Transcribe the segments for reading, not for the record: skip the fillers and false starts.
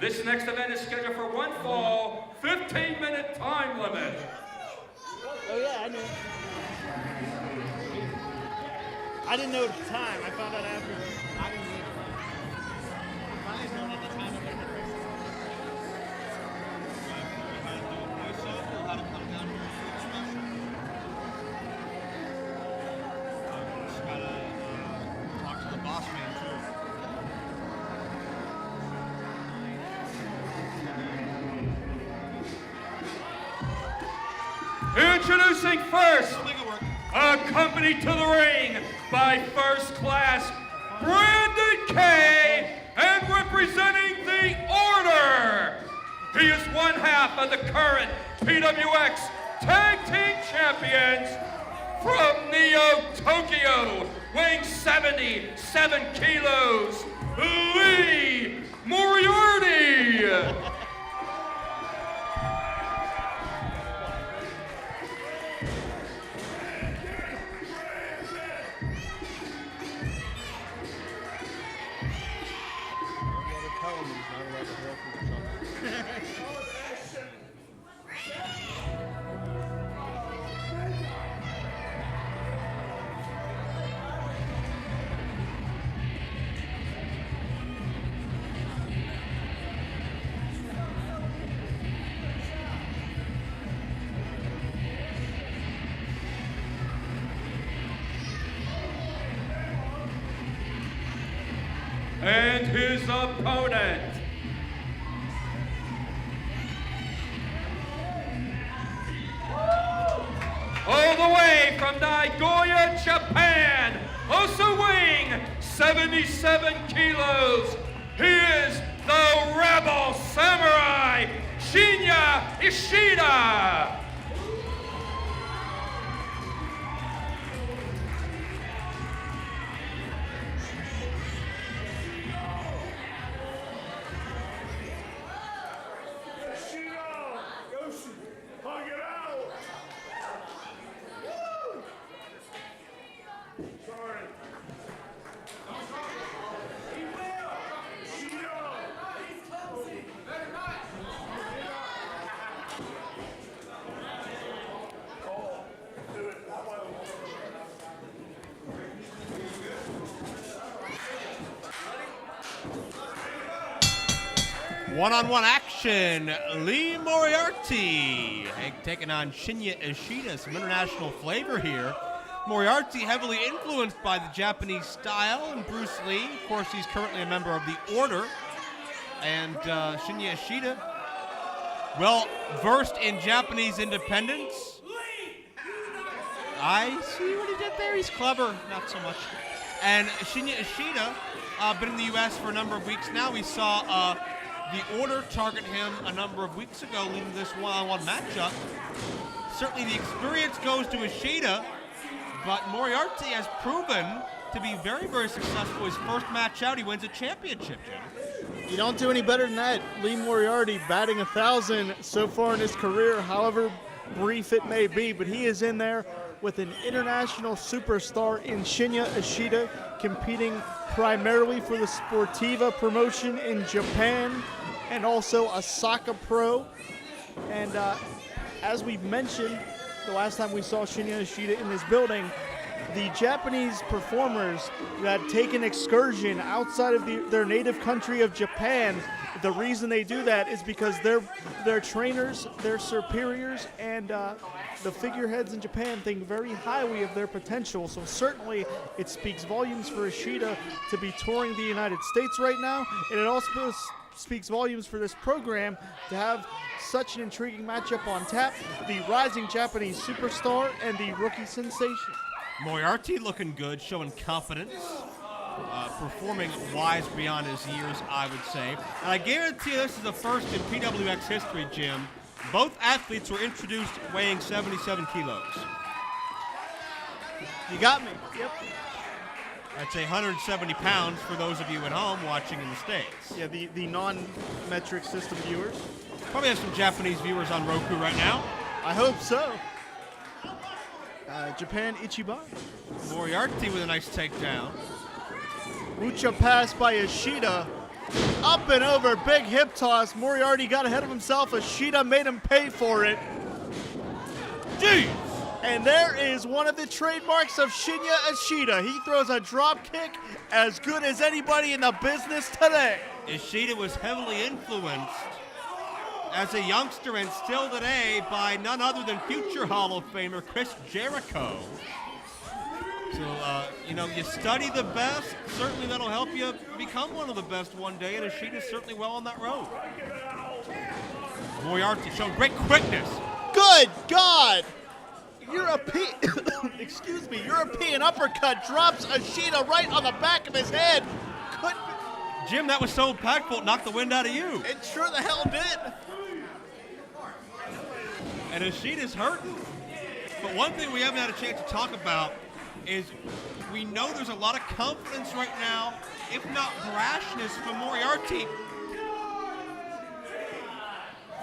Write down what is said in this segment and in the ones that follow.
This next event is scheduled for one fall, 15-minute time limit. Oh yeah, I knew. I didn't know at the time. I found out after. I didn't know. I didn't know at the time of the race. How to come down here and just gotta talk to the boss man too. Introducing first, accompanied to the ring by first class Brandon K, and representing the Order. He is one half of the current PWX Tag Team Champions from Neo, Tokyo, weighing 77 kilos, Lee Moriarty. And his opponent, all the way from Nagoya, Japan, also weighing 77 kilos, he is the Rebel Samurai, Shinya Ishida. One-on-one action, Lee Moriarty taking on Shinya Ishida, some international flavor here. Moriarty heavily influenced by the Japanese style and Bruce Lee. Of course, he's currently a member of the Order. And Shinya Ishida, well versed in Japanese independence. I see what he did there. He's clever, not so much. And Shinya Ishida, been in the U.S. for a number of weeks now. We saw the Order target him a number of weeks ago, leading this one-on-one matchup. Certainly the experience goes to Ishida, but Moriarty has proven to be very, very successful. His first match out, he wins a championship, Jim. You don't do any better than that. Lee Moriarty batting 1,000 so far in his career, however brief it may be, but he is in there with an international superstar in Shinya Ishida, competing primarily for the Sportiva promotion in Japan, and also a Saka Pro. And as we mentioned the last time we saw Shinya Ishida in this building, the Japanese performers that take an excursion outside of their native country of Japan, the reason they do that is because their trainers, their superiors, and the figureheads in Japan think very highly of their potential. So certainly it speaks volumes for Ishida to be touring the United States right now, and it also speaks volumes for this program to have such an intriguing matchup on tap, the rising Japanese superstar and the rookie sensation. Moriarty looking good, showing confidence, performing wise beyond his years, I would say. And I guarantee you this is the first in PWX history, Jim. Both athletes were introduced weighing 77 kilos. You got me. Yep. That's 170 pounds for those of you at home watching in the States. Yeah, the non-metric system viewers. Probably have some Japanese viewers on Roku right now. I hope so. Japan Ichiban. Moriarty with a nice takedown. Mucha pass by Ishida, Up and over, big hip toss. Moriarty got ahead of himself. Ishida made him pay for it. Jeez! And there is one of the trademarks of Shinya Ishida. He throws a drop kick as good as anybody in the business today. Ishida was heavily influenced as a youngster and still today by none other than future Hall of Famer Chris Jericho. So, you study the best, certainly that'll help you become one of the best one day, and Ishida's certainly well on that road. Moriarty showed great quickness. Good God! European uppercut drops Ishida right on the back of his head. Jim, that was so impactful, it knocked the wind out of you. It sure the hell did. And Ishida's hurting. But one thing we haven't had a chance to talk about is we know there's a lot of confidence right now, if not brashness, from Moriarty.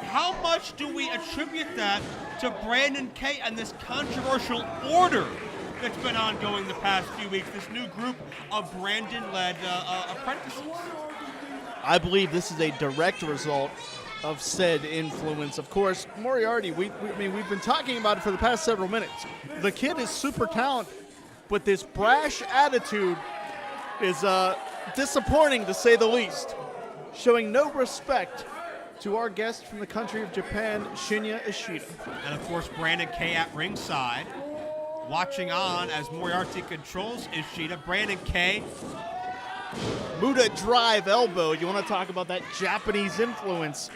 How much do we attribute that to Brandon Kay and this controversial order that's been ongoing the past few weeks, this new group of Brandon-led apprentices? I believe this is a direct result of said influence. Of course, Moriarty, we've been talking about it for the past several minutes. The kid is super talented, but this brash attitude is disappointing to say the least, showing no respect to our guest from the country of Japan, Shinya Ishida. And of course, Brandon Kay at ringside, watching on as Moriarty controls Ishida. Brandon Kay. Muda drive elbow. You want to talk about that Japanese influence.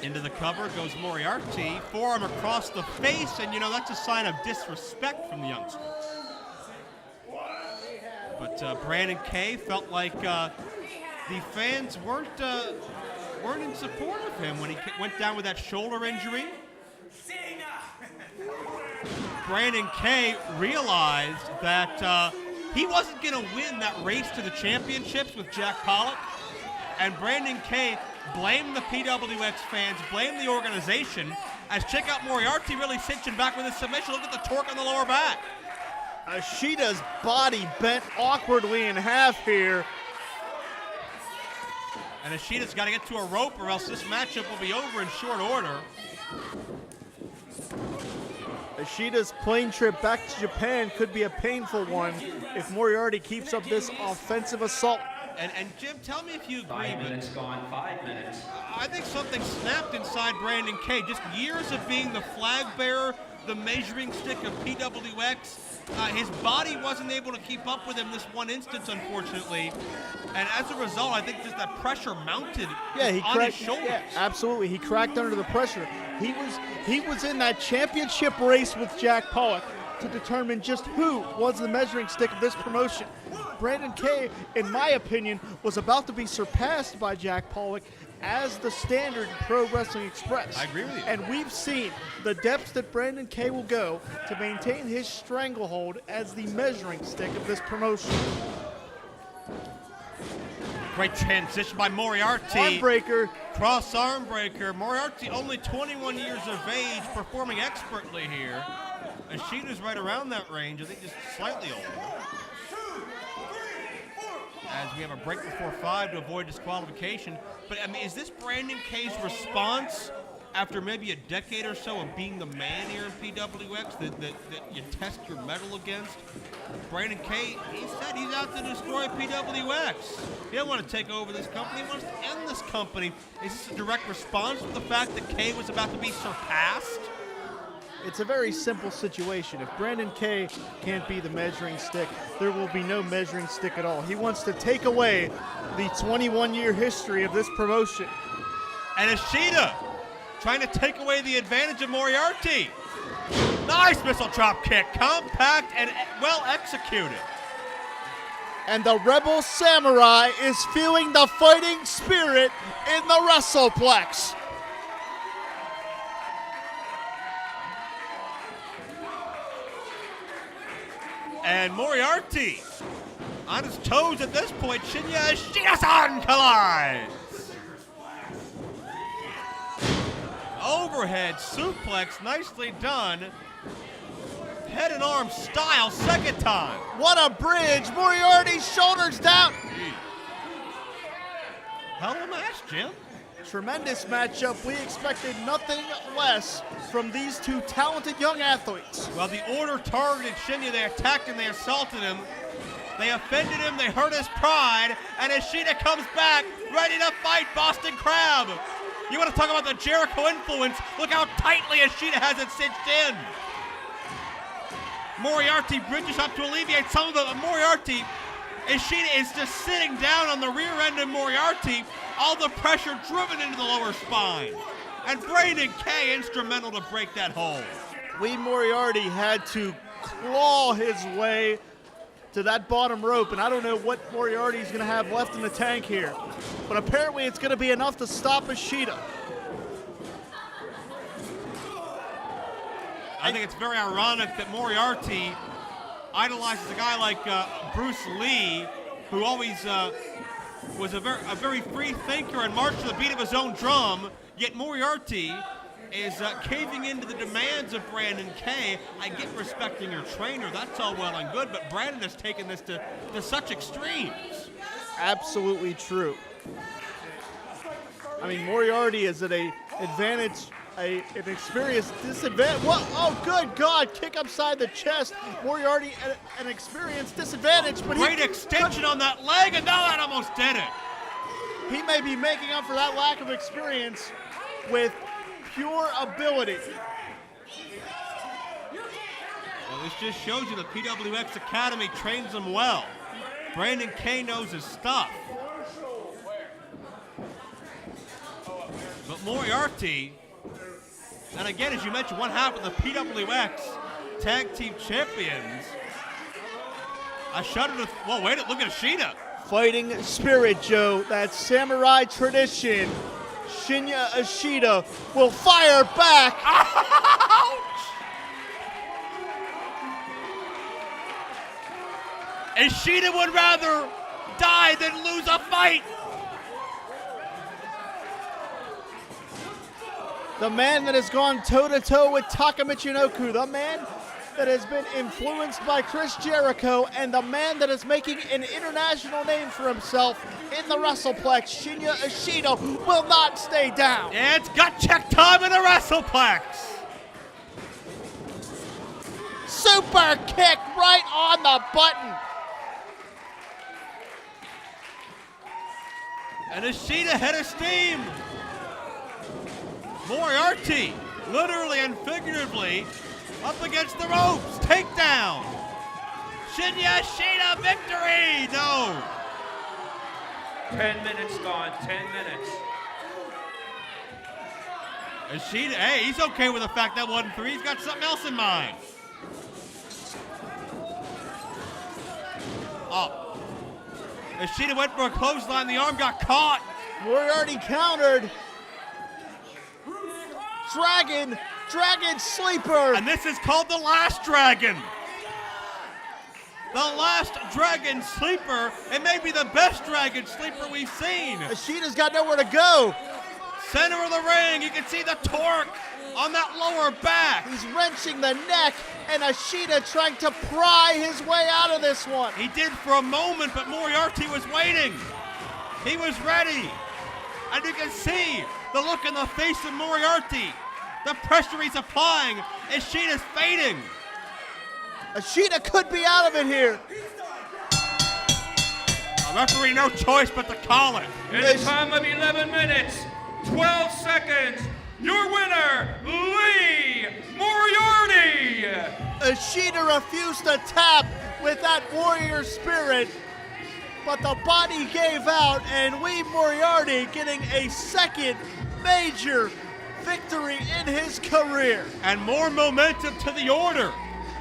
Into the cover goes Moriarty. Forearm across the face, and that's a sign of disrespect from the youngster. But Brandon Kay felt like the fans weren't in support of him when he went down with that shoulder injury. Brandon Kay realized that he wasn't going to win that race to the championships with Jack Pollock. And Brandon Kay blamed the PWX fans, blamed the organization, as check out Moriarty really cinching back with his submission. Look at the torque on the lower back. Ishida's body bent awkwardly in half here. And Ishida's got to get to a rope or else this matchup will be over in short order. Ishida's plane trip back to Japan could be a painful one if Moriarty keeps up this offensive assault. And Jim, tell me if you agree. 5 minutes gone, 5 minutes. I think something snapped inside Brandon Kay. Just years of being the flag bearer, the measuring stick of PWX. His body wasn't able to keep up with him this one instance, unfortunately. And as a result, I think just that pressure mounted on his shoulders. Yeah, absolutely. He cracked under the pressure. He was in that championship race with Jack Pollock to determine just who was the measuring stick of this promotion. Brandon Kay, in my opinion, was about to be surpassed by Jack Pollock as the standard in Pro Wrestling Express. I agree with you. And we've seen the depths that Brandon Kay will go to maintain his stranglehold as the measuring stick of this promotion. Great transition by Moriarty. Armbreaker. Cross arm breaker. Moriarty only 21 years of age, performing expertly here. Ishida's right around that range, I think just slightly older. As we have a break before 5 to avoid disqualification. But, is this Brandon Kay's response after maybe a decade or so of being the man here in PWX that you test your mettle against? Brandon Kay, he said he's out to destroy PWX. He doesn't want to take over this company. He wants to end this company. Is this a direct response to the fact that Kay was about to be surpassed? It's a very simple situation. If Brandon Kay can't be the measuring stick, there will be no measuring stick at all. He wants to take away the 21-year history of this promotion. And Ishida trying to take away the advantage of Moriarty. Nice missile drop kick, compact and well executed. And the Rebel Samurai is feeling the fighting spirit in the WrestlePlex. And Moriarty on his toes at this point. Shinya Ishida-san collides. Overhead suplex, nicely done. Head and arm style, second time. What a bridge. Moriarty's shoulders down. Hell of a match, Jim. Tremendous matchup. We expected nothing less from these two talented young athletes. Well, the Order targeted Shinya. They attacked him, they assaulted him, they offended him, they hurt his pride, and Ishida comes back, ready to fight Boston Crab. You want to talk about the Jericho influence? Look how tightly Ishida has it cinched in. Moriarty bridges up to alleviate some of it, but Moriarty, Ishida is just sitting down on the rear end of Moriarty, all the pressure driven into the lower spine. And Brandon Kay instrumental to break that hold. Lee Moriarty had to claw his way to that bottom rope, and I don't know what Moriarty's going to have left in the tank here. But apparently it's going to be enough to stop Ishida. I think it's very ironic that Moriarty idolizes a guy like Bruce Lee, who always was a very free thinker and marched to the beat of his own drum, yet Moriarty is caving into the demands of Brandon Kay. I get respecting your trainer, that's all well and good, but Brandon has taken this to such extremes. Absolutely true. I mean, Moriarty is at an experienced disadvantage. What? Oh, good God! Kick upside the chest. Moriarty at an experienced disadvantage, but great extension on that leg, and now that almost did it. He may be making up for that lack of experience with pure ability. Well, this just shows you the PWX Academy trains him well. Brandon Kay knows his stuff. But Moriarty, and again, as you mentioned, one half of the PWX Tag Team Champions. I shudder to, well, wait, look at Ishida. Fighting spirit, Joe, that samurai tradition. Shinya Ishida will fire back. Ouch! Ishida would rather die than lose a fight. The man that has gone toe-to-toe with Taka Michinoku, the man that has been influenced by Chris Jericho, and the man that is making an international name for himself in the WrestlePlex, Shinya Ishida, will not stay down. Yeah, it's gut check time in the WrestlePlex. Super kick right on the button. And Ishida head of steam. Moriarty, literally and figuratively, up against the ropes. Takedown. Shinya Ishida victory. No. 10 minutes gone, 10 minutes. Ishida, hey, he's okay with the fact that wasn't 3. He's got something else in mind. Oh. Ishida went for a clothesline. The arm got caught. Moriarty countered. Dragon sleeper. And this is called the Last Dragon. The Last Dragon Sleeper. It may be the best Dragon Sleeper we've seen. Ishida's got nowhere to go. Center of the ring. You can see the torque on that lower back. He's wrenching the neck, and Ishida trying to pry his way out of this one. He did for a moment, but Moriarty was waiting. He was ready. And you can see the look in the face of Moriarty. The pressure he's applying. Ishida's fading. Ishida could be out of it here. A referee no choice but to call it. In a time of 11 minutes, 12 seconds, your winner, Lee Moriarty. Ishida refused to tap with that warrior spirit, but the body gave out, and Lee Moriarty getting a second major victory in his career. And more momentum to the Order.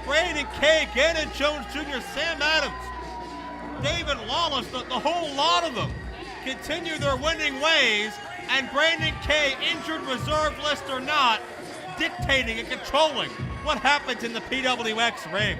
Brandon Kay, Gannon Jones Jr., Sam Adams, David Lawless, the whole lot of them continue their winning ways, and Brandon Kay, injured reserve list or not, dictating and controlling what happens in the PWX ring.